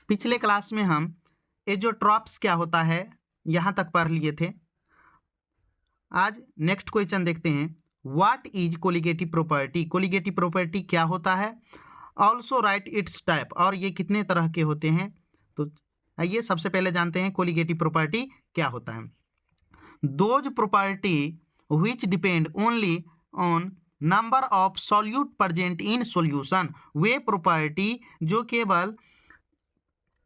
पिछले क्लास में हम एजोट्रॉप्स क्या होता है यहाँ तक पढ़ लिए थे। आज नेक्स्ट क्वेश्चन देखते हैं। What is colligative property? Colligative property क्या होता है? ऑल्सो राइट इट्स टाइप, और ये कितने तरह के होते हैं। तो आइए सबसे पहले जानते हैं कोलिगेटिव प्रॉपर्टी क्या होता है। Those property which depend only on number of solute present in solution, way property जो केवल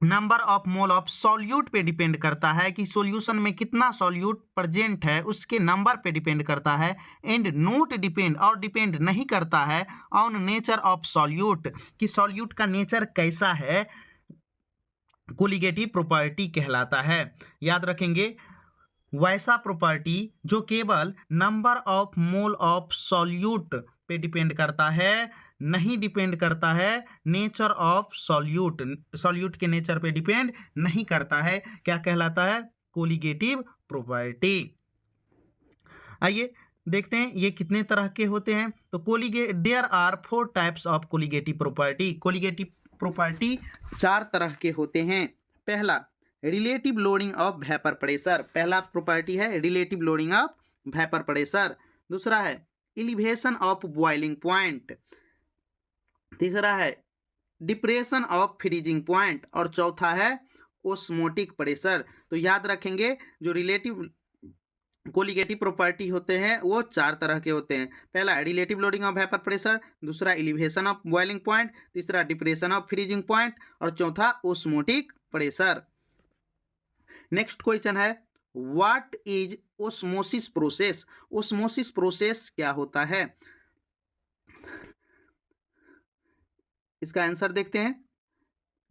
number of mole of solute पे डिपेंड करता है कि सॉल्यूशन में कितना सॉल्यूट प्रेजेंट है उसके नंबर पे डिपेंड करता है। एंड नोट डिपेंड, और डिपेंड नहीं करता है ऑन नेचर ऑफ सॉल्यूट, कि सॉल्यूट का नेचर कैसा है, कोलिगेटिव प्रॉपर्टी कहलाता है। याद रखेंगे, वैसा प्रॉपर्टी जो केवल number of mole of solute पे डिपेंड करता है, नहीं डिपेंड करता है नेचर ऑफ सॉल्यूट, सॉल्यूट के नेचर पे डिपेंड नहीं करता है, क्या कहलाता है? Colligative property. आइए देखते हैं ये कितने तरह के होते हैं। तो there are 4 types of colligative property. Colligative property 4 तरह के होते हैं। पहला, relative lowering of vapour pressure. पहला प्रॉपर्टी है relative lowering of vapour pressure. दूसरा है एलिवेशन ऑफ बॉइलिंग पॉइंट। तीसरा है डिप्रेशन ऑफ फ्रीजिंग पॉइंट, और चौथा है ओस्मोटिक प्रेशर। तो याद रखेंगे, जो रिलेटिव कोलिगेटिव प्रॉपर्टी होते हैं वो 4 तरह के होते हैं। पहला relative lowering of vapour pressure, दूसरा एलिवेशन ऑफ बॉइलिंग पॉइंट, तीसरा डिप्रेशन ऑफ फ्रीजिंग पॉइंट, और चौथा ओस्मोटिक प्रेशर। नेक्स्ट क्वेश्चन है, what is osmosis process? Osmosis process क्या होता है, इसका आंसर देखते हैं।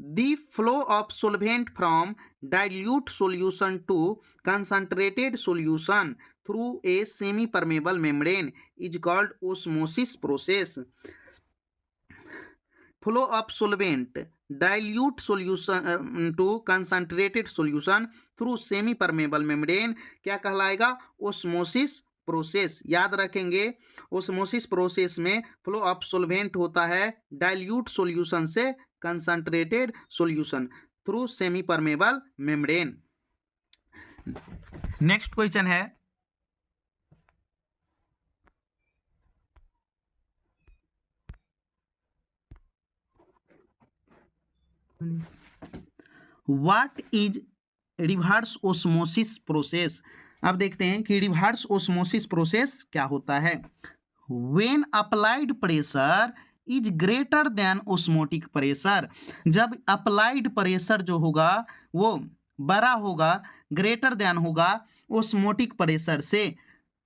The flow of solvent from dilute solution to concentrated solution through a semi permeable membrane is called osmosis process. Flow of solvent dilute solution to concentrated solution through semi permeable membrane क्या कहलाएगा? Osmosis process. याद रखेंगे, osmosis process में flow of solvent होता है dilute solution से concentrated solution through semi permeable membrane. Next question है, what is reverse osmosis process? अब देखते हैं कि रिवर्स ओस्मोसिस प्रोसेस क्या होता है। When applied pressure is greater than osmotic pressure, जब अप्लाइड प्रेशर जो होगा वो बड़ा होगा, ग्रेटर देन होगा ओस्मोटिक प्रेशर से,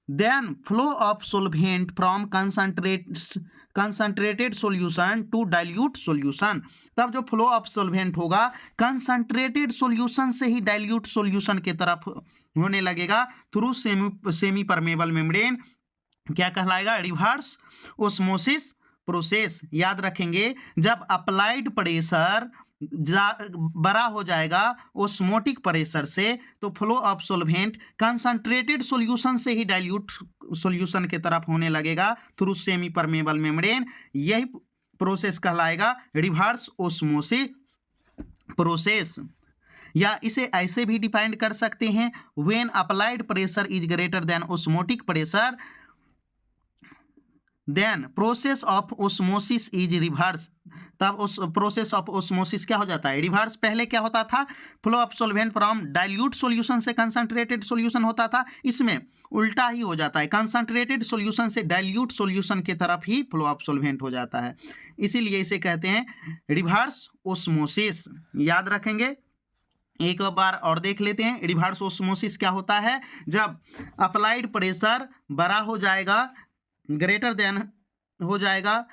then flow of solvent from concentrated solution to dilute solution, तब जो फ्लो ऑफ सोल्वेंट होगा कंसंट्रेटेड सॉल्यूशन से ही डाइल्यूट सॉल्यूशन के तरफ होने लगेगा थ्रू सेमी परमेबल मेम्ब्रेन, क्या कहलाएगा? Reverse osmosis process. याद रखेंगे, जब अप्लाइड प्रेशर बड़ा हो जाएगा ओस्मोटिक प्रेशर से, तो flow of solvent concentrated solution से ही डाइल्यूट सॉल्यूशन के तरफ होने लगेगा थ्रू सेमी परमेबल मेम्ब्रेन, यही प्रोसेस कहलाएगा रिवर्स ओस्मोसिस प्रोसेस। या इसे ऐसे भी डिफाइन कर सकते हैं, when applied pressure is greater than osmotic pressure then process of osmosis is reverse, तब उस प्रोसेस ऑफ ओस्मोसिस क्या हो जाता है? रिवर्स। पहले क्या होता था? Flow of solvent from dilute solution से कंसंट्रेटेड सॉल्यूशन होता था, इसमें उल्टा ही हो जाता है, कंसंट्रेटेड सॉल्यूशन से डाइल्यूट सॉल्यूशन की तरफ ही फ्लो ऑफ सोल्वेंट हो जाता है, इसीलिए इसे कहते हैं रिवर्स ओस्मोसिस। याद रखेंगे, एक बार और देख लेते हैं, रिवर्स ओस्मोसिस क्या होता है? जब अप्लाइड प्रेशर बड़ा हो जाएगा, ग्रेटर देन हो जाएगा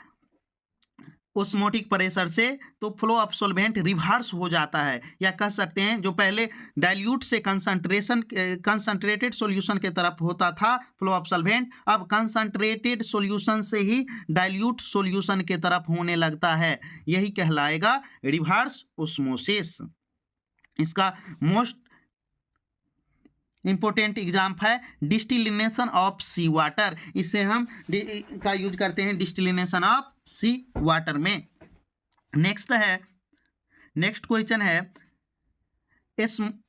ओस्मोटिक प्रेशर से, तो फ्लो ऑफ सोल्वेंट रिवर्स हो जाता है, या कह सकते हैं जो पहले डाइल्यूट से कंसंट्रेटेड सॉल्यूशन के तरफ होता था फ्लो ऑफ सोल्वेंट, अब कंसंट्रेटेड सॉल्यूशन से ही डाइल्यूट सॉल्यूशन के तरफ होने लगता है, यही कहलाएगा रिवर्स ओस्मोसिस। इसका मोस्ट इंपॉर्टेंट एग्जाम्पल है डिस्टिलिनेशन ऑफ सी वाटर, इससे हम का यूज करते हैं डिस्टिलिनेशन ऑफ सी वाटर में। नेक्स्ट है नेक्स्ट क्वेश्चन है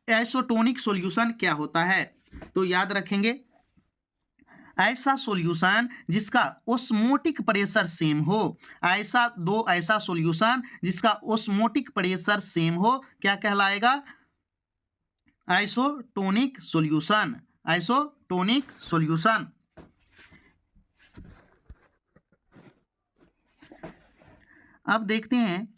आइसोटोनिक सॉल्यूशन क्या होता है? तो याद रखेंगे, ऐसा सॉल्यूशन जिसका ओस्मोटिक प्रेशर सेम हो, ऐसा सॉल्यूशन जिसका ओस्मोटिक प्रेशर सेम हो क्या कहलाएगा? Isotonic solution. Isotonic solution. अब देखते हैं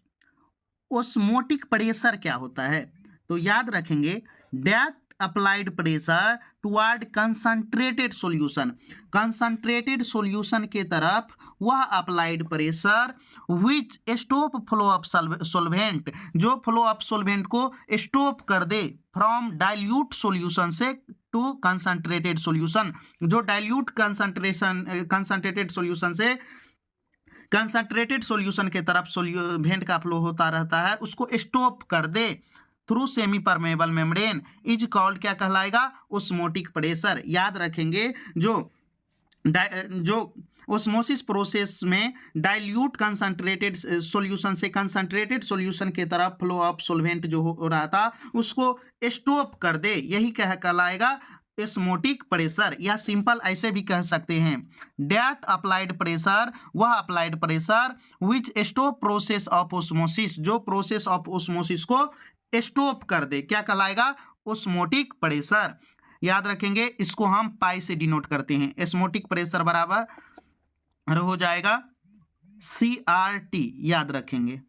ओस्मोटिक प्रेशर क्या होता है। तो याद रखेंगे, that applied pressure toward concentrated solution, concentrated solution के तरफ वह applied pressure which stop flow of solvent, जो फ्लो ऑफ सॉल्वेंट को स्टॉप कर दे फ्रॉम डाइल्यूट सॉल्यूशन से टू कंसंट्रेटेड सॉल्यूशन, जो डाइल्यूट कंसंट्रेटेड सॉल्यूशन से कंसंट्रेटेड सॉल्यूशन के तरफ सॉल्वेंट का फ्लो होता रहता है, उसको स्टॉप कर दे through semi permeable membrane, is called क्या कहलाएगा? Osmotic pressure. याद रखेंगे, जो ओस्मोसिस प्रोसेस में डाइल्यूट कंसंट्रेटेड सॉल्यूशन से कंसंट्रेटेड सॉल्यूशन के तरफ फ्लो ऑफ सॉल्वेंट जो हो रहा था उसको स्टॉप कर दे, यही कहलाएगा ओस्मोटिक प्रेशर। या सिंपल ऐसे भी कह सकते हैं, दैट अप्लाइड प्रेशर, वह applied pressure which stop process of osmosis, जो प्रोसेस ऑफ ओस्मोसिस को स्टॉप कर दे, क्या कहलाएगा? Osmotic pressure. याद रखेंगे, इसको हम पाई से डिनोट करते हैं। ओस्मोटिक प्रेशर बराबर हो जाएगा CRT, याद रखेंगे।